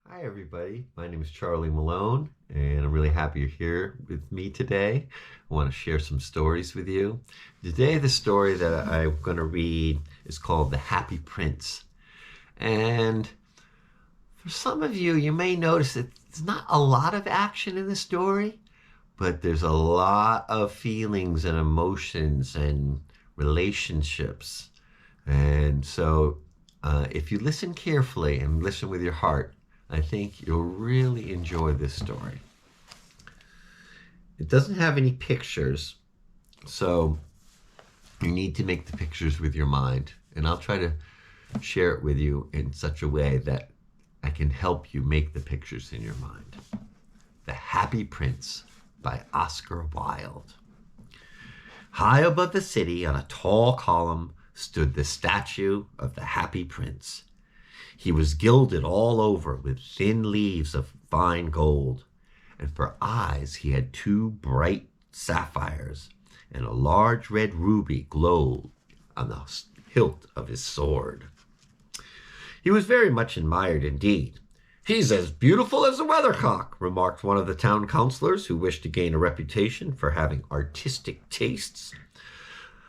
Hi, everybody. My name is Charlie Malone, and I'm really happy you're here with me today. I want to share some stories with you. Today, the story that I'm going to read is called The Happy Prince. And for some of you, you may notice that there's not a lot of action in the story, but there's a lot of feelings and emotions and relationships. And so, if you listen carefully and listen with your heart, I think you'll really enjoy this story. It doesn't have any pictures, so you need to make the pictures with your mind. And I'll try to share it with you in such a way that I can help you make the pictures in your mind. The Happy Prince by Oscar Wilde. High above the city on a tall column stood the statue of the Happy Prince. He was gilded all over with thin leaves of fine gold, and for eyes he had two bright sapphires, and a large red ruby glowed on the hilt of his sword. He was very much admired indeed. "He's as beautiful as a weathercock," remarked one of the town councilors who wished to gain a reputation for having artistic tastes.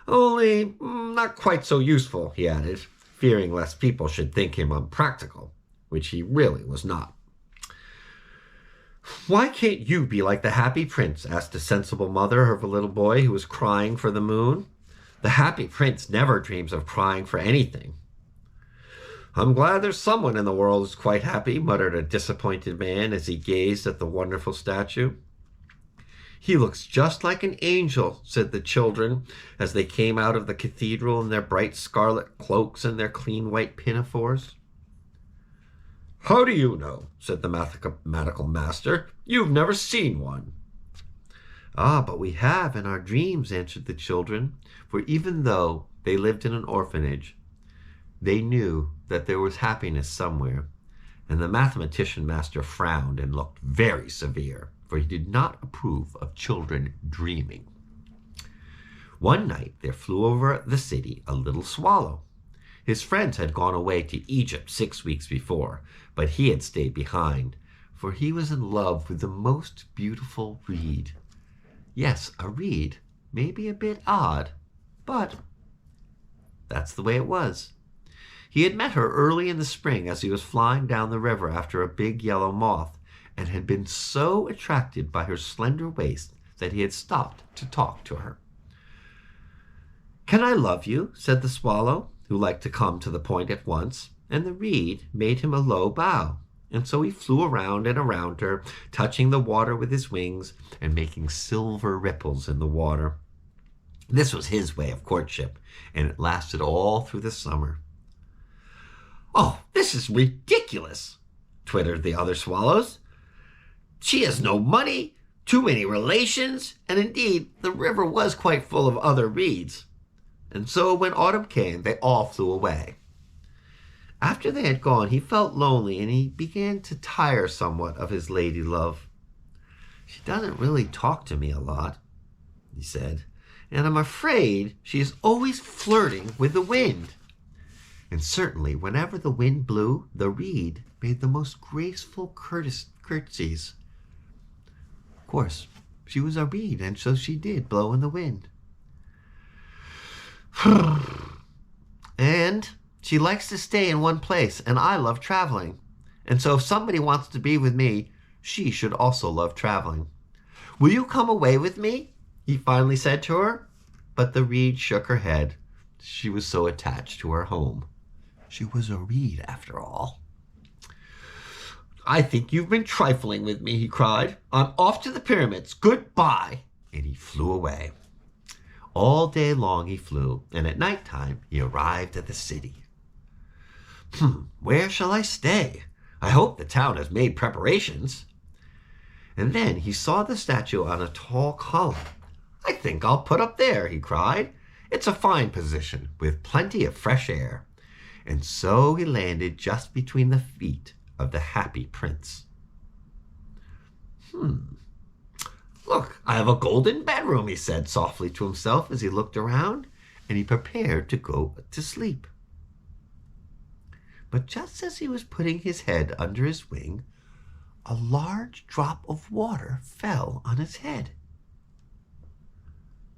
"Only not quite so useful," he added, fearing lest people should think him unpractical, which he really was not. "Why can't you be like the Happy Prince?" asked a sensible mother of a little boy who was crying for the moon. "The Happy Prince never dreams of crying for anything." "I'm glad there's someone in the world who's quite happy," muttered a disappointed man as he gazed at the wonderful statue. "He looks just like an angel," said the children as they came out of the cathedral in their bright scarlet cloaks and their clean white pinafores. "How do you know?" said the mathematical master. "You've never seen one." "Ah, but we have in our dreams," answered the children, for even though they lived in an orphanage, they knew that there was happiness somewhere. And the mathematician master frowned and looked very severe, for he did not approve of children dreaming. One night there flew over the city a little swallow. His friends had gone away to Egypt 6 weeks before, but he had stayed behind, for he was in love with the most beautiful reed. Yes, a reed may be a bit odd, but that's the way it was. He had met her early in the spring as he was flying down the river after a big yellow moth, and had been so attracted by her slender waist that he had stopped to talk to her. "Can I love you?" said the swallow, who liked to come to the point at once, and the reed made him a low bow, and so he flew around and around her, touching the water with his wings and making silver ripples in the water. This was his way of courtship, and it lasted all through the summer. "Oh, this is ridiculous," twittered the other swallows. "She has no money, too many relations," and indeed the river was quite full of other reeds. And so when autumn came, they all flew away. After they had gone, he felt lonely, and he began to tire somewhat of his lady love. "She doesn't really talk to me a lot," he said, "and I'm afraid she is always flirting with the wind." And certainly, whenever the wind blew, the reed made the most graceful curtsies. Of course, she was a reed, and so she did blow in the wind. "And she likes to stay in one place, and I love traveling. And so if somebody wants to be with me, she should also love traveling. Will you come away with me?" he finally said to her. But the reed shook her head. She was so attached to her home. She was a reed, after all. "I think you've been trifling with me," he cried. "I'm off to the pyramids. Goodbye." And he flew away. All day long he flew, and at night time he arrived at the city. "Where shall I stay? I hope the town has made preparations." And then he saw the statue on a tall column. "I think I'll put up there," he cried. "It's a fine position, with plenty of fresh air." And so he landed just between the feet of the Happy Prince. "Look, I have a golden bedroom," he said softly to himself as he looked around, and he prepared to go to sleep. But just as he was putting his head under his wing, a large drop of water fell on his head.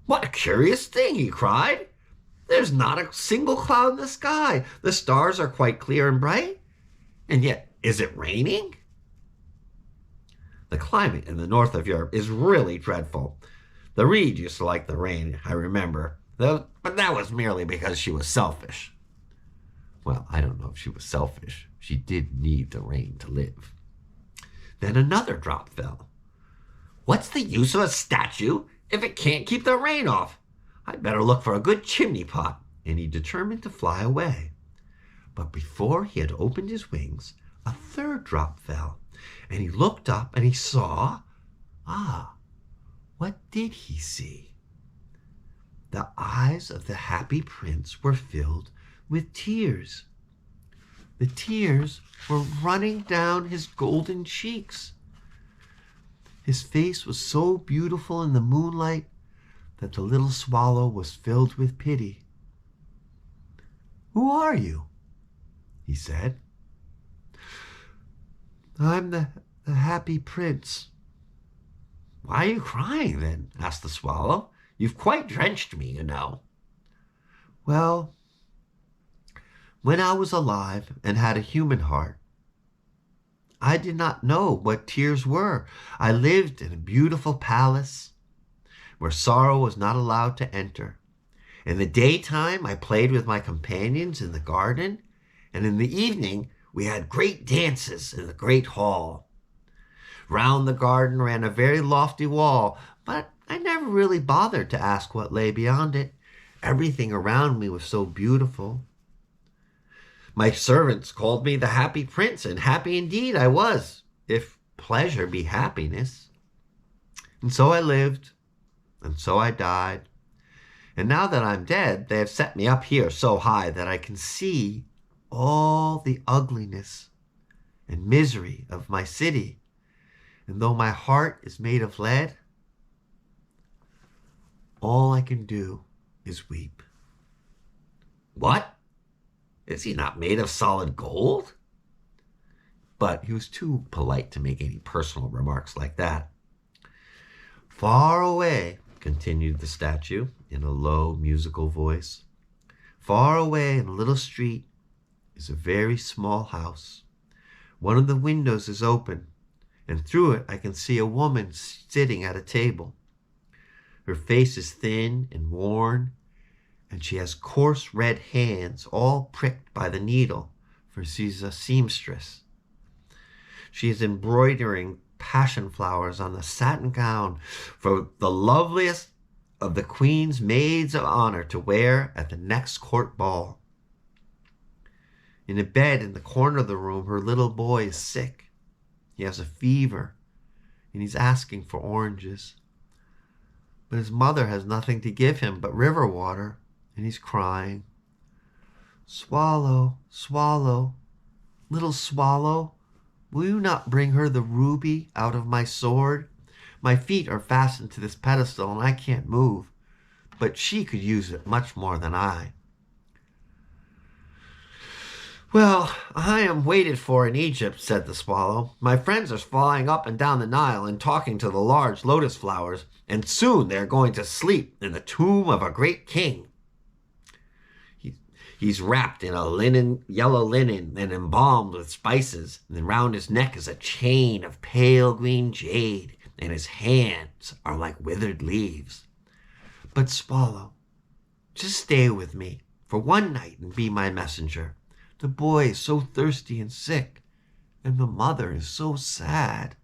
"What a curious thing!" he cried. "There's not a single cloud in the sky. The stars are quite clear and bright. And yet, is it raining?" The climate in the north of Europe is really dreadful. The reed used to like the rain, I remember, but that was merely because she was selfish. Well, I don't know if she was selfish. She did need the rain to live. Then another drop fell. "What's the use of a statue if it can't keep the rain off? I'd better look for a good chimney pot." And he determined to fly away. But before he had opened his wings, a third drop fell, and he looked up and he saw, what did he see? The eyes of the happy prince were filled with tears. The tears were running down his golden cheeks. His face was so beautiful in the moonlight that the little swallow was filled with pity. "Who are you?" he said. "I'm the happy prince." "Why are you crying then?" asked the swallow. "You've quite drenched me, you know." "Well, when I was alive and had a human heart, I did not know what tears were. I lived in a beautiful palace where sorrow was not allowed to enter. In the daytime, I played with my companions in the garden, and in the evening, we had great dances in the great hall. Round the garden ran a very lofty wall, but I never really bothered to ask what lay beyond it. Everything around me was so beautiful. My servants called me the happy prince, and happy indeed I was, if pleasure be happiness. And so I lived, and so I died. And now that I'm dead, they have set me up here so high that I can see all the ugliness and misery of my city. And though my heart is made of lead, all I can do is weep." "What? Is he not made of solid gold?" But he was too polite to make any personal remarks like that. "Far away," continued the statue in a low musical voice, "far away in a little street is a very small house. One of the windows is open, and through it I can see a woman sitting at a table. Her face is thin and worn, and she has coarse red hands all pricked by the needle, for she's a seamstress. She is embroidering passion flowers on the satin gown for the loveliest of the queen's maids of honor to wear at the next court ball. In a bed in the corner of the room, her little boy is sick. He has a fever, and he's asking for oranges. But his mother has nothing to give him but river water, and he's crying. 'Swallow, swallow, little swallow, will you not bring her the ruby out of my sword? My feet are fastened to this pedestal, and I can't move, but she could use it much more than I.' "Well, I am waited for in Egypt," said the swallow. "My friends are flying up and down the Nile and talking to the large lotus flowers, and soon they are going to sleep in the tomb of a great king. He's wrapped in a yellow linen and embalmed with spices, and round his neck is a chain of pale green jade, and his hands are like withered leaves. But swallow, just stay with me for one night and be my messenger. The boy is so thirsty and sick, and the mother is so sad."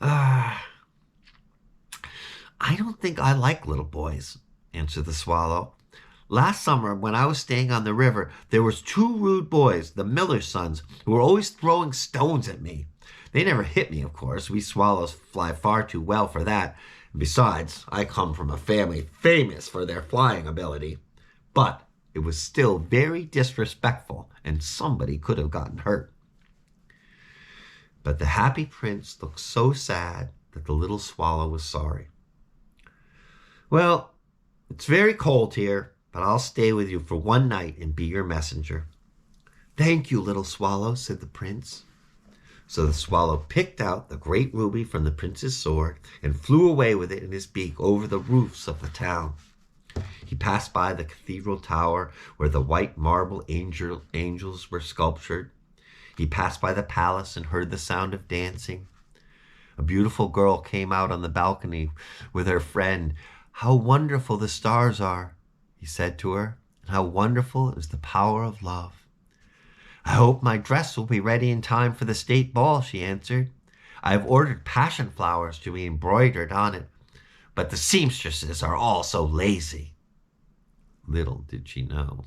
"I don't think I like little boys," answered the swallow. "Last summer, when I was staying on the river, there was 2 rude boys, the miller's sons, who were always throwing stones at me. They never hit me, of course. We swallows fly far too well for that. And besides, I come from a family famous for their flying ability. But it was still very disrespectful, and somebody could have gotten hurt." But the happy prince looked so sad that the little swallow was sorry. "Well, it's very cold here, but I'll stay with you for one night and be your messenger. "Thank you, little swallow," said the prince. So the swallow picked out the great ruby from the prince's sword and flew away with it in his beak over the roofs of the town. He passed by the cathedral tower where the white marble angels were sculptured. He passed by the palace and heard the sound of dancing. A beautiful girl came out on the balcony with her friend. "How wonderful the stars are," he said to her, "and how wonderful is the power of love." "I hope my dress will be ready in time for the state ball," she answered. "I have ordered passion flowers to be embroidered on it, but the seamstresses are all so lazy." Little did she know.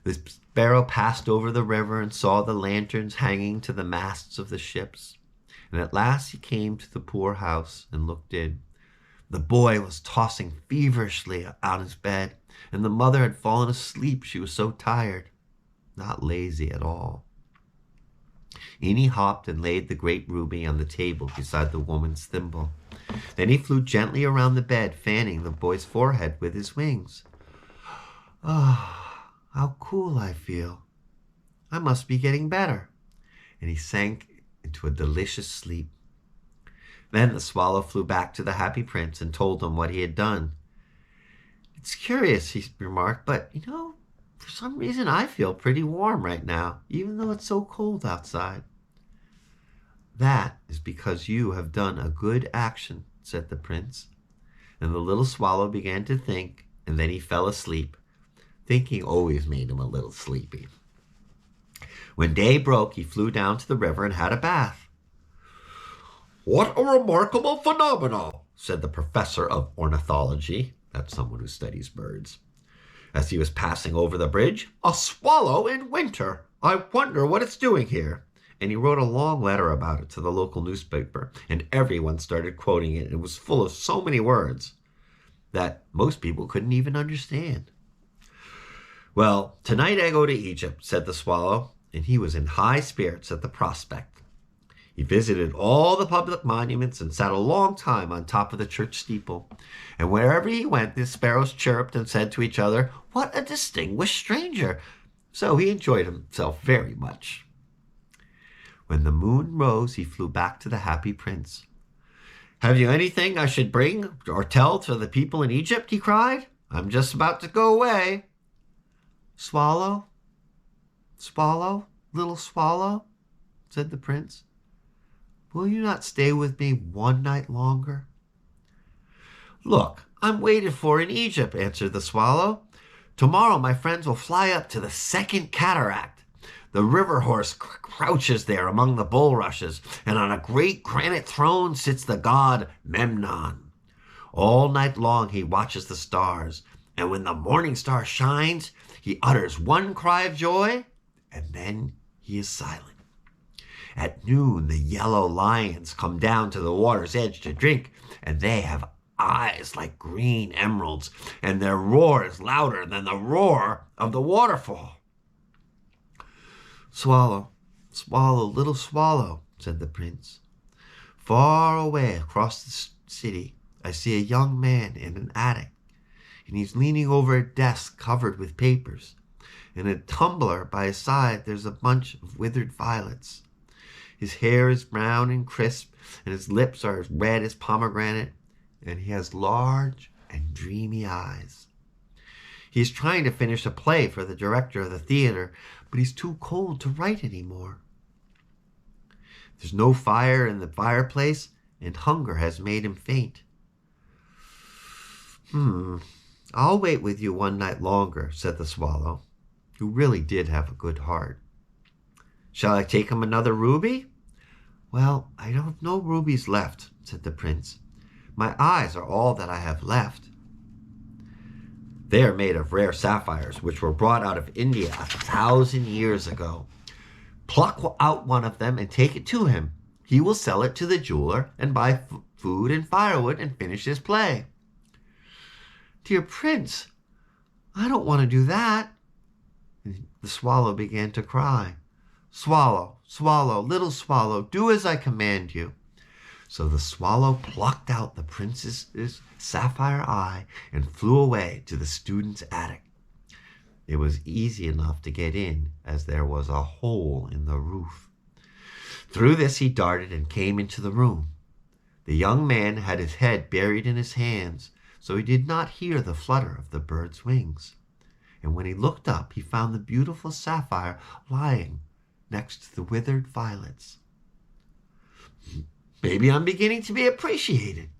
The sparrow passed over the river and saw the lanterns hanging to the masts of the ships. And at last he came to the poor house and looked in. The boy was tossing feverishly on his bed, and the mother had fallen asleep. She was so tired, not lazy at all. In he hopped and laid the great ruby on the table beside the woman's thimble. Then he flew gently around the bed, fanning the boy's forehead with his wings. "Ah, how cool I feel. I must be getting better." And he sank into a delicious sleep. Then the swallow flew back to the happy prince and told him what he had done. "It's curious," he remarked, "but for some reason I feel pretty warm right now, even though it's so cold outside." "That is because you have done a good action," said the prince. And the little swallow began to think, and then he fell asleep. Thinking always made him a little sleepy. When day broke, he flew down to the river and had a bath. "What a remarkable phenomenon," said the professor of ornithology. That's someone who studies birds. As he was passing over the bridge. "A swallow in winter. I wonder what it's doing here." And he wrote a long letter about it to the local newspaper, and everyone started quoting it. It was full of so many words that most people couldn't even understand. "Well, tonight I go to Egypt," said the swallow, and he was in high spirits at the prospect. He visited all the public monuments and sat a long time on top of the church steeple. And wherever he went, the sparrows chirped and said to each other, "What a distinguished stranger!" So he enjoyed himself very much. When the moon rose, he flew back to the happy prince. "Have you anything I should bring or tell to the people in Egypt?" he cried. "I'm just about to go away." "Swallow, swallow, little swallow," said the prince, "will you not stay with me one night longer?" "Look, I'm waited for in Egypt," answered the swallow. "Tomorrow my friends will fly up to the second cataract. The river horse crouches there among the bulrushes, and on a great granite throne sits the god Memnon. All night long he watches the stars, and when the morning star shines, he utters one cry of joy, and then he is silent. At noon, the yellow lions come down to the water's edge to drink, and they have eyes like green emeralds, and their roar is louder than the roar of the waterfall." "Swallow, swallow, little swallow," said the prince. "Far away across the city, I see a young man in an attic, and he's leaning over a desk covered with papers. In a tumbler by his side, there's a bunch of withered violets. His hair is brown and crisp, and his lips are as red as pomegranate, and he has large and dreamy eyes. He is trying to finish a play for the director of the theater, but he's too cold to write anymore. There's no fire in the fireplace, and hunger has made him faint. I'll wait with you one night longer," said the swallow, who really did have a good heart. "Shall I take him another ruby?" "Well, I have no rubies left," said the prince. "My eyes are all that I have left." "They are made of rare sapphires, which were brought out of India 1,000 years ago. Pluck out one of them and take it to him. He will sell it to the jeweler and buy food and firewood and finish his play." "Dear prince, I don't want to do that." And the swallow began to cry. "Swallow, swallow, little swallow, do as I command you." So the swallow plucked out the prince's sapphire eye and flew away to the student's attic. It was easy enough to get in, as there was a hole in the roof. Through this he darted and came into the room. The young man had his head buried in his hands, so he did not hear the flutter of the bird's wings. And when he looked up, he found the beautiful sapphire lying next to the withered violets. "Maybe I'm beginning to be appreciated,"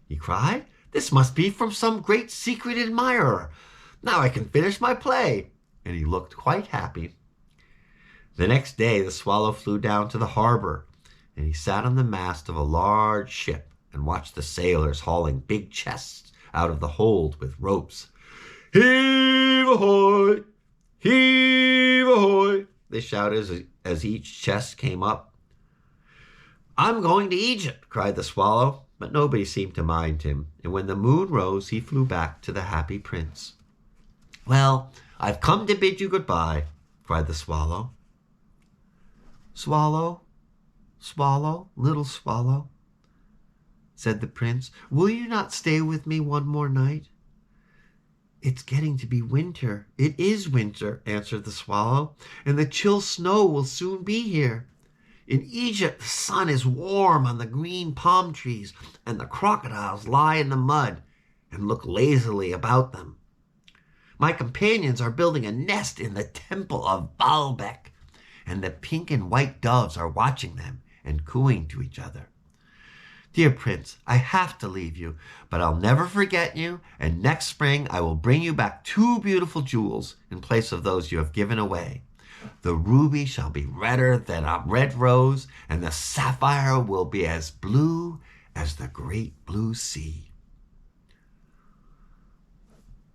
he cried. "This must be from some great secret admirer. Now I can finish my play." And he looked quite happy. The next day the swallow flew down to the harbor, and he sat on the mast of a large ship and watched the sailors hauling big chests out of the hold with ropes. "Heave ahoy! Heave ahoy!" they shouted as each chest came up. "I'm going to Egypt," cried the swallow, but nobody seemed to mind him, and when the moon rose he flew back to the happy prince. "Well, I've come to bid you goodbye," cried the swallow. "Swallow, swallow, little swallow," said the prince, "will you not stay with me one more night?" "It's getting to be winter." "It is winter," answered the swallow, "and the chill snow will soon be here. In Egypt, the sun is warm on the green palm trees, and the crocodiles lie in the mud and look lazily about them. My companions are building a nest in the temple of Baalbek, and the pink and white doves are watching them and cooing to each other. Dear prince, I have to leave you, but I'll never forget you, and next spring I will bring you back 2 beautiful jewels in place of those you have given away. The ruby shall be redder than a red rose, and the sapphire will be as blue as the great blue sea."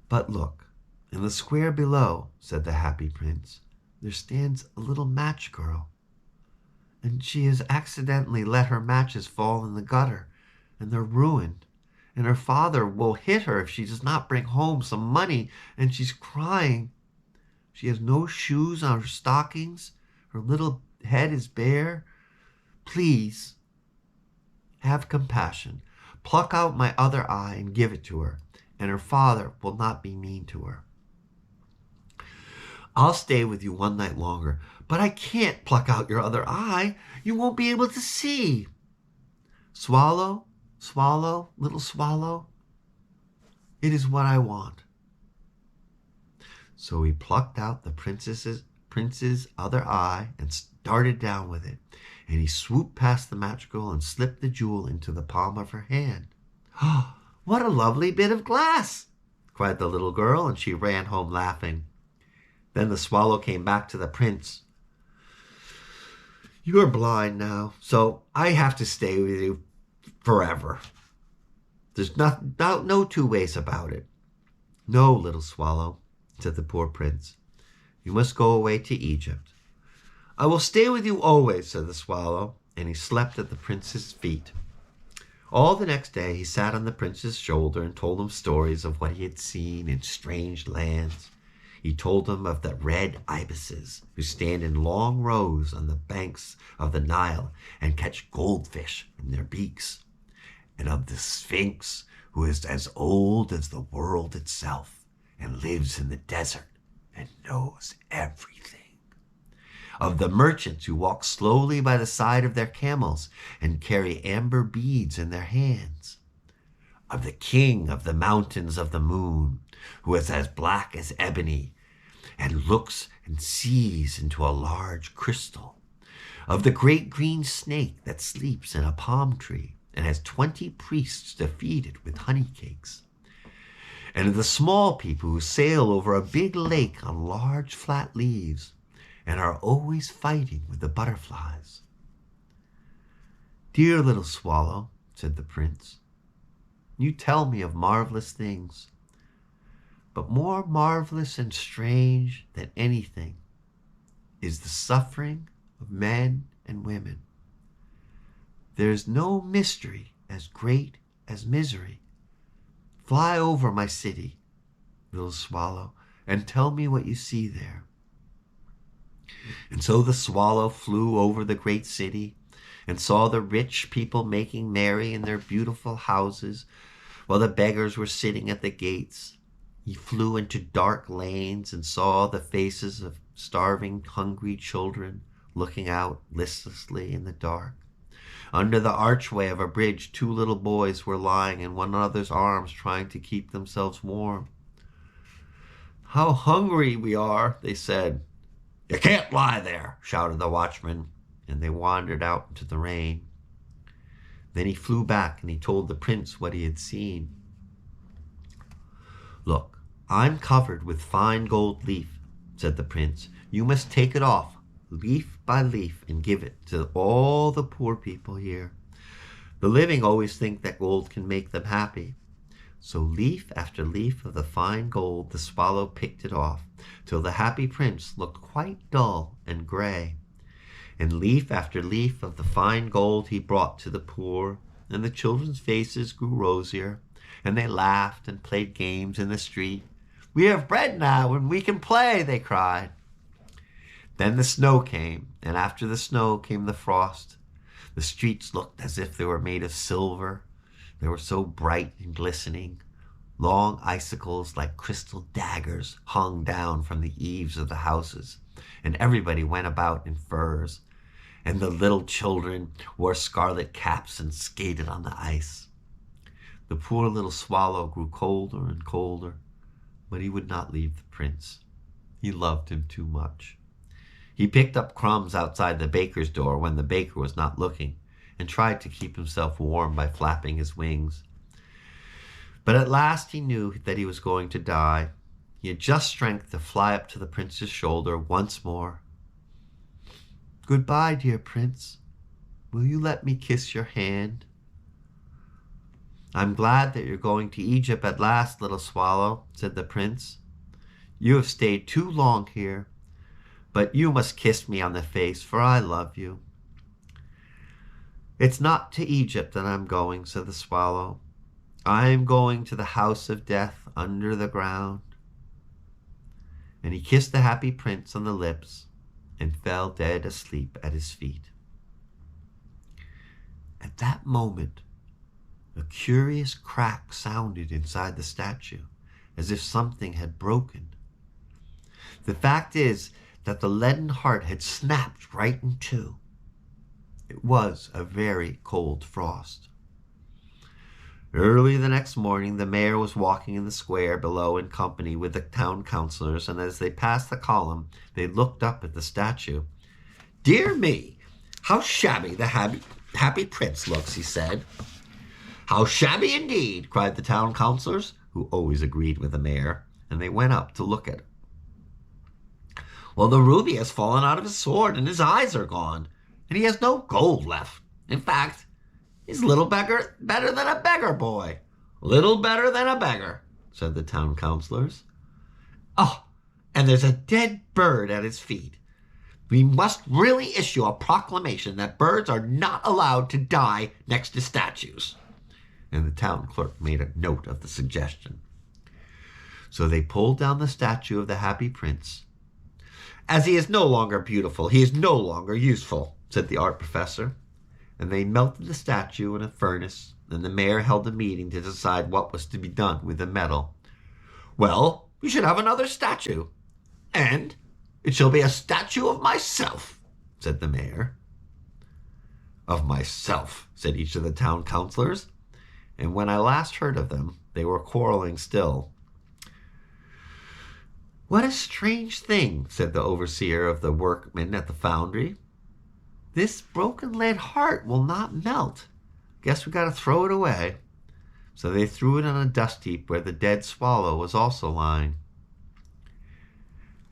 "But look, in the square below," said the happy prince, "there stands a little match girl, and she has accidentally let her matches fall in the gutter, and they're ruined, and her father will hit her if she does not bring home some money, and she's crying. She has no shoes on her stockings. Her little head is bare. Please, have compassion. Pluck out my other eye and give it to her, and her father will not be mean to her." "I'll stay with you one night longer, but I can't pluck out your other eye. You won't be able to see." "Swallow, swallow, little swallow, it is what I want." So he plucked out the prince's other eye and started down with it, and he swooped past the match girl and slipped the jewel into the palm of her hand. "Oh, what a lovely bit of glass!" cried the little girl, and she ran home laughing. Then the swallow came back to the prince. "You are blind now, so I have to stay with you forever. There's no 2 ways about it." "No, little swallow," said the poor prince. "You must go away to Egypt." "I will stay with you always," said the swallow, and he slept at the prince's feet. All the next day he sat on the prince's shoulder and told him stories of what he had seen in strange lands. He told him of the red ibises who stand in long rows on the banks of the Nile and catch goldfish in their beaks, and of the Sphinx who is as old as the world itself and lives in the desert and knows everything. Of the merchants who walk slowly by the side of their camels and carry amber beads in their hands. Of the king of the mountains of the moon, who is as black as ebony and looks and sees into a large crystal. Of the great green snake that sleeps in a palm tree and has 20 priests to feed it with honey cakes. And of the small people who sail over a big lake on large flat leaves and are always fighting with the butterflies. "Dear little swallow," said the prince, "you tell me of marvelous things, but more marvelous and strange than anything is the suffering of men and women. There is no mystery as great as misery. Fly over my city, little swallow, and tell me what you see there." And so the swallow flew over the great city and saw the rich people making merry in their beautiful houses, while the beggars were sitting at the gates. He flew into dark lanes and saw the faces of starving, hungry children looking out listlessly in the dark. Under the archway of a bridge, 2 little boys were lying in one another's arms trying to keep themselves warm. "How hungry we are," they said. "You can't lie there," shouted the watchman, and they wandered out into the rain. Then he flew back and he told the prince what he had seen. "Look, I'm covered with fine gold leaf," said the prince. "You must take it off, leaf by leaf, and give it to all the poor people here. The living always think that gold can make them happy." So leaf after leaf of the fine gold the swallow picked it off, till the happy prince looked quite dull and gray. And leaf after leaf of the fine gold he brought to the poor, and the children's faces grew rosier, and they laughed and played games in the street. "We have bread now, and we can play," they cried. Then the snow came, and after the snow came the frost. The streets looked as if they were made of silver. They were so bright and glistening. Long icicles like crystal daggers hung down from the eaves of the houses, and everybody went about in furs, and the little children wore scarlet caps and skated on the ice. The poor little swallow grew colder and colder, but he would not leave the prince. He loved him too much. He picked up crumbs outside the baker's door when the baker was not looking, and tried to keep himself warm by flapping his wings. But at last he knew that he was going to die. He had just strength to fly up to the prince's shoulder once more. "Goodbye, dear prince. Will you let me kiss your hand?" "I'm glad that you're going to Egypt at last, little swallow," said the prince. "You have stayed too long here, but you must kiss me on the face, for I love you." "It's not to Egypt that I'm going," said the swallow. "I am going to the house of death under the ground." And he kissed the happy prince on the lips and fell dead asleep at his feet. At that moment, a curious crack sounded inside the statue, as if something had broken. The fact is that the leaden heart had snapped right in two. It was a very cold frost. Early the next morning, the mayor was walking in the square below in company with the town councilors, and as they passed the column, they looked up at the statue. "Dear me, how shabby the happy prince looks," he said. "How shabby indeed," cried the town councilors, who always agreed with the mayor, and they went up to look at it. "Well, the ruby has fallen out of his sword, and his eyes are gone, and he has no gold left. In fact, he's little better than a beggar boy. Little better than a beggar," said the town councilors. "Oh, and there's a dead bird at his feet. We must really issue a proclamation that birds are not allowed to die next to statues." And the town clerk made a note of the suggestion. So they pulled down the statue of the happy prince. "As he is no longer beautiful, he is no longer useful," said the art professor. And they melted the statue in a furnace, and the mayor held a meeting to decide what was to be done with the metal. "Well, we should have another statue, and it shall be a statue of myself," said the mayor. "Of myself," said each of the town councilors, and when I last heard of them, they were quarreling still. "What a strange thing," said the overseer of the workmen at the foundry. "This broken lead heart will not melt. Guess we got to throw it away." So they threw it on a dust heap where the dead swallow was also lying.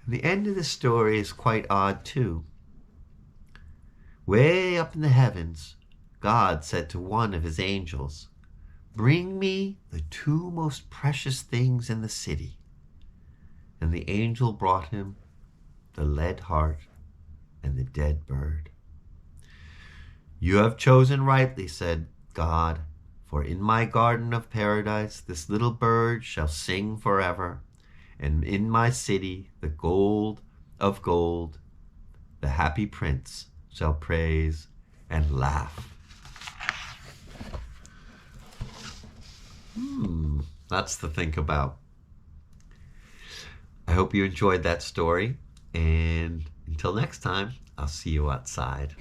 And the end of the story is quite odd too. Way up in the heavens, God said to one of his angels, "Bring me the 2 most precious things in the city." And the angel brought him the lead heart and the dead bird. "You have chosen rightly," said God, "for in my garden of paradise this little bird shall sing forever, and in my city the gold of gold the happy prince shall praise and laugh." That's to think about. I hope you enjoyed that story. And until next time, I'll see you outside.